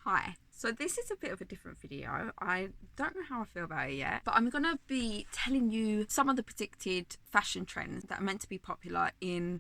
Hi, so this is a bit of a different video. I don't know how I feel about it yet, but I'm gonna be telling you some of the predicted fashion trends that are meant to be popular in,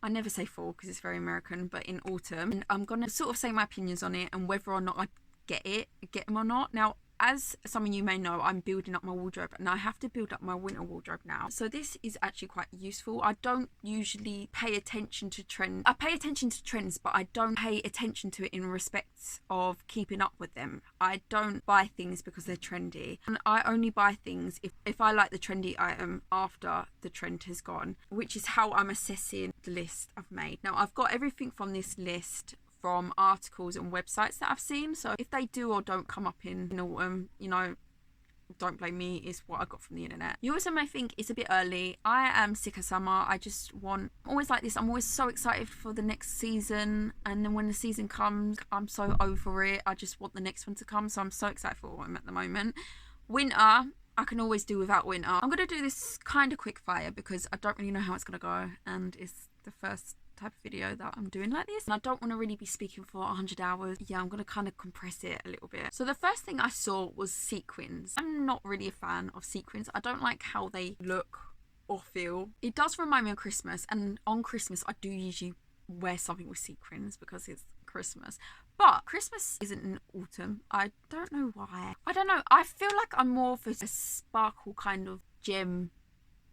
I never say fall because it's very American, but in autumn. And I'm gonna sort of say my opinions on it and whether or not I get them or not. Now, as some of you may know, I'm building up my wardrobe and I have to build up my winter wardrobe now. So this is actually quite useful. I don't usually pay attention to trends. I pay attention to trends, but I don't pay attention to it in respect of keeping up with them. I don't buy things because they're trendy. And I only buy things if I like the trendy item after the trend has gone, which is how I'm assessing the list I've made. Now, I've got everything from this list from articles and websites that I've seen, so if they do or don't come up in autumn, you know, don't blame me, it's what I got from the internet. You also may think it's a bit early. I am sick of summer. I'm always like this, I'm always so excited for the next season, and then when the season comes, I'm so over it. I just want the next one to come, so I'm so excited for autumn at the moment. Winter, I can always do without winter. I'm going to do this kind of quick fire because I don't really know how it's going to go, and it's the first type of video that I'm doing like this, and I don't want to really be speaking for 100 hours. Yeah, I'm gonna kind of compress it a little bit. So the first thing I saw was sequins. I'm not really a fan of sequins. I don't like how they look or feel. It does remind me of Christmas, and on Christmas I do usually wear something with sequins because it's Christmas. But Christmas isn't in autumn. I don't know why. I don't know. I feel like I'm more of a sparkle kind of gem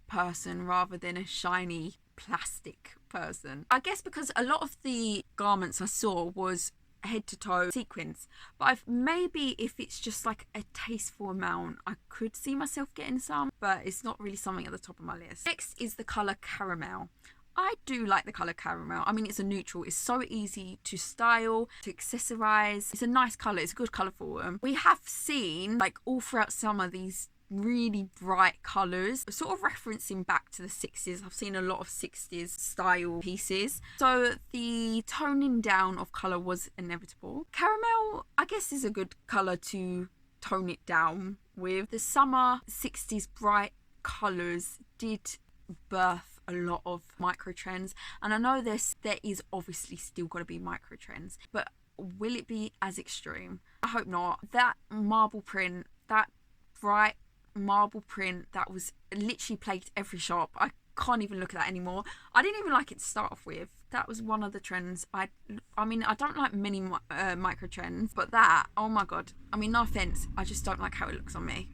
person rather than a shiny plastic person. I guess because a lot of the garments I saw was head to toe sequins, but maybe if it's just like a tasteful amount, I could see myself getting some, but it's not really something at the top of my list. Next is the colour caramel. I do like the colour caramel. I mean, it's a neutral. It's so easy to style, to accessorize. It's a nice colour. It's a good colour for them. We have seen, like, all throughout summer, these really bright colours, sort of referencing back to the 60s. I've seen a lot of 60s style pieces, so the toning down of colour was inevitable. Caramel, I guess, is a good colour to tone it down with. The summer 60s bright colours did birth a lot of micro trends, and I know there is obviously still got to be micro trends, but will it be as extreme? I hope not. That marble print, that bright marble print that was literally plagued every shop, I can't even look at that anymore. I didn't even like it to start off with. That was one of the trends. I mean, I don't like many micro trends, but that, oh my god, I mean, no offense, I just don't like how it looks on me.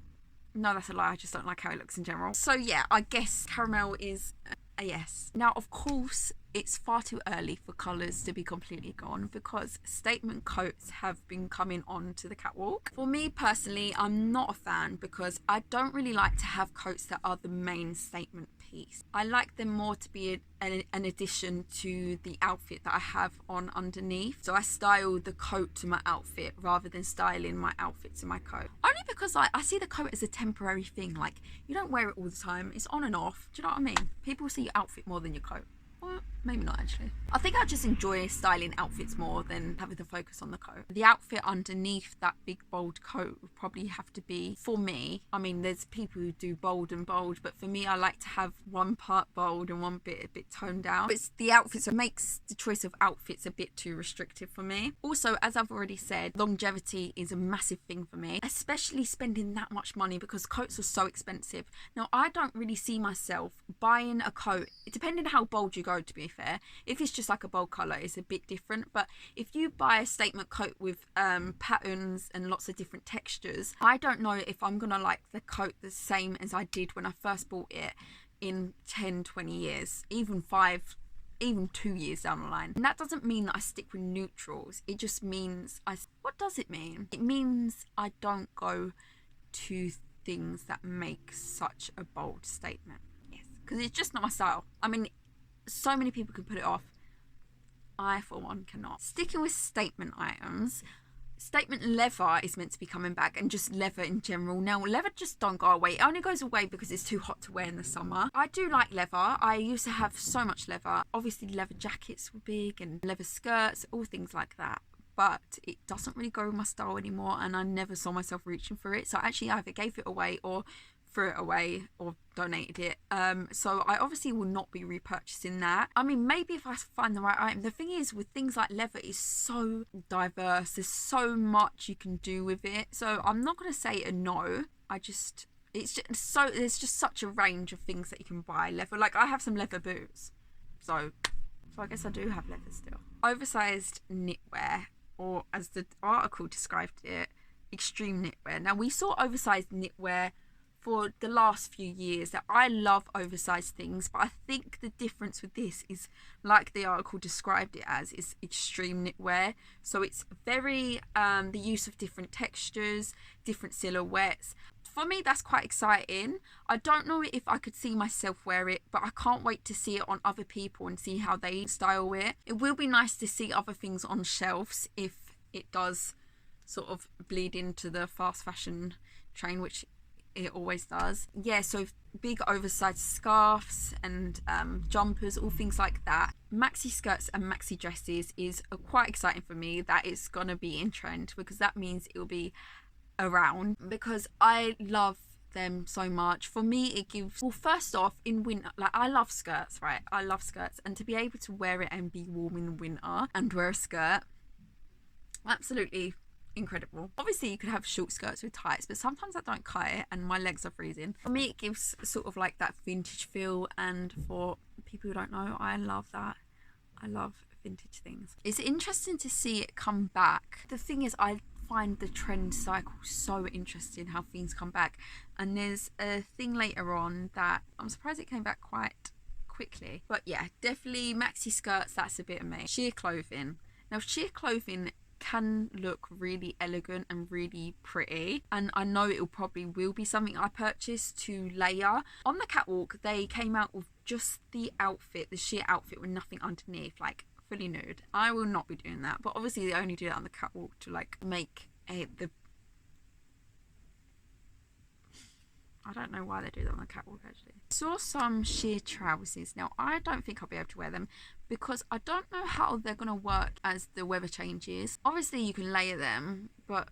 No, that's a lie. I just don't like how it looks in general. So yeah, I guess caramel is a yes. Now, of course, it's far too early for colours to be completely gone because statement coats have been coming on to the catwalk. For me personally, I'm not a fan because I don't really like to have coats that are the main statement piece. I like them more to be an addition to the outfit that I have on underneath. So I style the coat to my outfit rather than styling my outfit to my coat. Only because I see the coat as a temporary thing. Like, you don't wear it all the time. It's on and off. Do you know what I mean? People see your outfit more than your coat. Well, maybe not actually. I think I just enjoy styling outfits more than having to focus on the coat. The outfit underneath that big bold coat would probably have to be, for me, I mean, there's people who do bold and bold, but for me, I like to have one part bold and one bit a bit toned down. But it's the outfits that makes the choice of outfits a bit too restrictive for me. Also, as I've already said, longevity is a massive thing for me, especially spending that much money because coats are so expensive. Now, I don't really see myself buying a coat, depending on how bold you go, to be fair. If it's just like a bold colour, it's a bit different, but if you buy a statement coat with patterns and lots of different textures, I don't know if I'm gonna like the coat the same as I did when I first bought it in 10-20 years, even 2 years down the line. And that doesn't mean that I stick with neutrals. It just means what does it mean? It means I don't go to things that make such a bold statement. Yes, because it's just not my style. I mean, so many people can put it off. I, for one, cannot. Sticking with statement items, statement leather is meant to be coming back, and just leather in general. Now, leather just don't go away. It only goes away because it's too hot to wear in the summer. I do like leather. I used to have so much leather. Obviously, leather jackets were big, and leather skirts, all things like that. But it doesn't really go with my style anymore, and I never saw myself reaching for it. So I actually either gave it away or threw it away or donated it. So I obviously will not be repurchasing that. I mean, maybe if I find the right item. The thing is with things like leather, it's so diverse. There's so much you can do with it. So I'm not going to say a no. There's just such a range of things that you can buy. Leather, like I have some leather boots. So I guess I do have leather still. Oversized knitwear, or as the article described it, extreme knitwear. Now we saw oversized knitwear for the last few years. That I love oversized things, but I think the difference with this is, like the article described it as, is extreme knitwear. So it's very the use of different textures, different silhouettes. For me, that's quite exciting. I don't know if I could see myself wear it, but I can't wait to see it on other people and see how they style it. It will be nice to see other things on shelves if it does sort of bleed into the fast fashion train, which it always does. Yeah, so big oversized scarves and jumpers, all things like that. Maxi skirts and maxi dresses is quite exciting for me. That is gonna be in trend, because that means it will be around, because I love them so much. For me, it gives, well, first off, in winter, like I love skirts, right? I love skirts, and to be able to wear it and be warm in the winter and wear a skirt, absolutely incredible. Obviously you could have short skirts with tights, but sometimes I don't cut it and my legs are freezing. For me, it gives sort of like that vintage feel, and for people who don't know, I love that. I love vintage things. It's interesting to see it come back. The thing is, I find the trend cycle so interesting, how things come back, and there's a thing later on that I'm surprised it came back quite quickly. But yeah, definitely maxi skirts, that's a bit of me. Sheer clothing. Now sheer clothing can look really elegant and really pretty, and I know it will be something I purchase to layer. On the catwalk they came out with just the outfit, the sheer outfit with nothing underneath, like fully nude. I will not be doing that, but obviously they only do that on the catwalk to like make I don't know why they do that on the catwalk actually. Saw some sheer trousers. Now I don't think I'll be able to wear them because I don't know how they're gonna work as the weather changes. Obviously you can layer them, but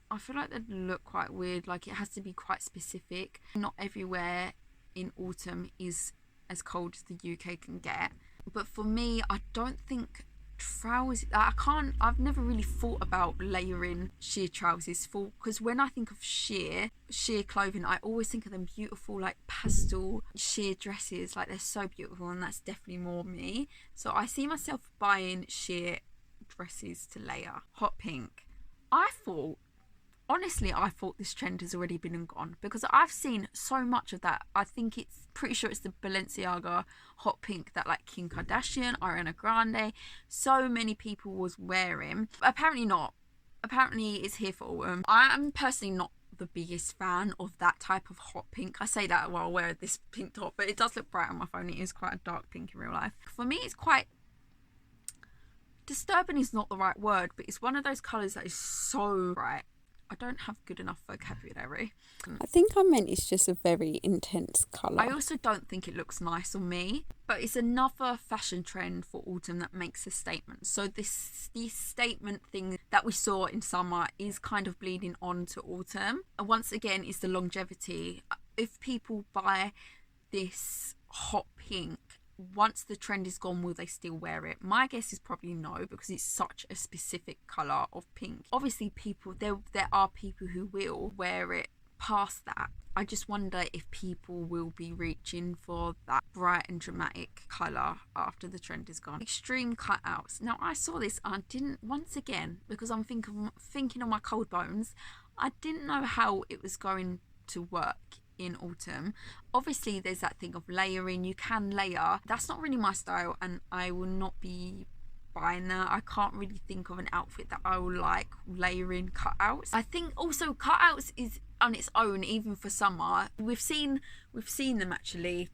I feel like they'd look quite weird. Like it has to be quite specific. Not everywhere in autumn is as cold as the UK can get. But for me, I don't think trousers, I've never really thought about layering sheer trousers because when I think of sheer clothing, I always think of them beautiful like pastel sheer dresses. Like they're so beautiful, and that's definitely more me. So I see myself buying sheer dresses to layer. Hot pink. Honestly, I thought this trend has already been and gone because I've seen so much of that. I think pretty sure it's the Balenciaga hot pink that like Kim Kardashian, Ariana Grande, so many people was wearing. Apparently not. Apparently it's here for autumn. I am personally not the biggest fan of that type of hot pink. I say that while I wear this pink top, but it does look bright on my phone. It is quite a dark pink in real life. For me, it's quite disturbing is not the right word, but it's one of those colours that is so bright. I don't have good enough vocabulary. I think I meant it's just a very intense colour. I also don't think it looks nice on me, but it's another fashion trend for autumn that makes a statement. So this statement thing that we saw in summer is kind of bleeding on to autumn. And once again, it's the longevity. If people buy this hot pink, once the trend is gone, will they still wear it? My guess is probably no, because it's such a specific colour of pink. Obviously there are people who will wear it past that. I just wonder if people will be reaching for that bright and dramatic colour after the trend is gone. Extreme cutouts. Now I saw this and I didn't, once again, because I'm thinking on my cold bones, I didn't know how it was going to work in autumn. Obviously there's that thing of layering. You can layer. That's not really my style, and I will not be buying that. I can't really think of an outfit that I will like layering cutouts. I think also cutouts is on its own, even for summer. We've seen them actually.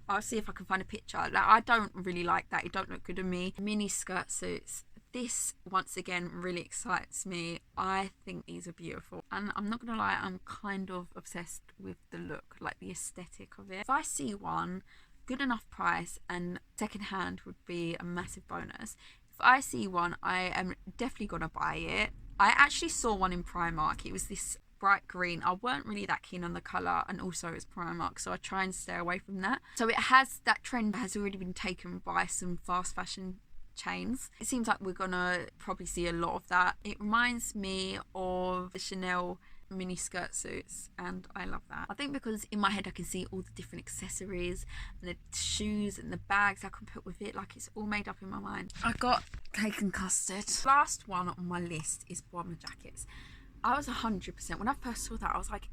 I'll see if I can find a picture. Like, I don't really like that. It don't look good on me. Mini skirt suits. This once again really excites me. I think these are beautiful, and I'm not gonna lie, I'm kind of obsessed with the look, like the aesthetic of it. If I see one good enough price, and second hand would be a massive bonus. If I see one, I am definitely gonna buy it. I actually saw one in Primark. It was this bright green. I weren't really that keen on the colour, and also it's Primark, so I try and stay away from that. So it has, that trend has already been taken by some fast fashion chains. It seems like we're gonna probably see a lot of that. It reminds me of the Chanel mini skirt suits, and I love that. I think because in my head I can see all the different accessories and the shoes and the bags I can put with it, like it's all made up in my mind. I got cake and custard. Last one on my list is bomber jackets. I was 100%, when I first saw that I was like,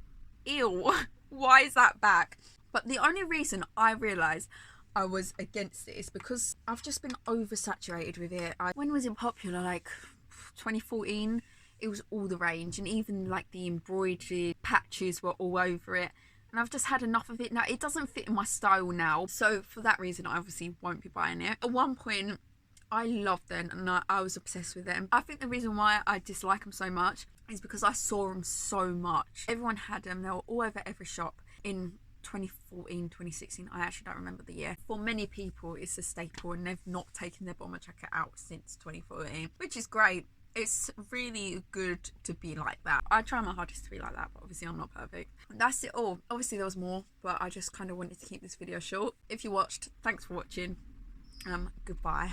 ew, why is that back? But the only reason I realised I was against it is because I've just been oversaturated with it. When was it popular? Like 2014. It was all the range, and even like the embroidered patches were all over it, and I've just had enough of it now. It doesn't fit in my style now, so for that reason I obviously won't be buying it. At one point I loved them and I was obsessed with them. I think the reason why I dislike them so much is because I saw them so much. Everyone had them, they were all over every shop in 2014, 2016, I actually don't remember the year. For many people it's a staple, and they've not taken their bomber jacket out since 2014, which is great. It's really good to be like that. I try my hardest to be like that, but obviously I'm not perfect. That's it all. Obviously there was more, but I just kind of wanted to keep this video short. If you watched, thanks for watching. Goodbye.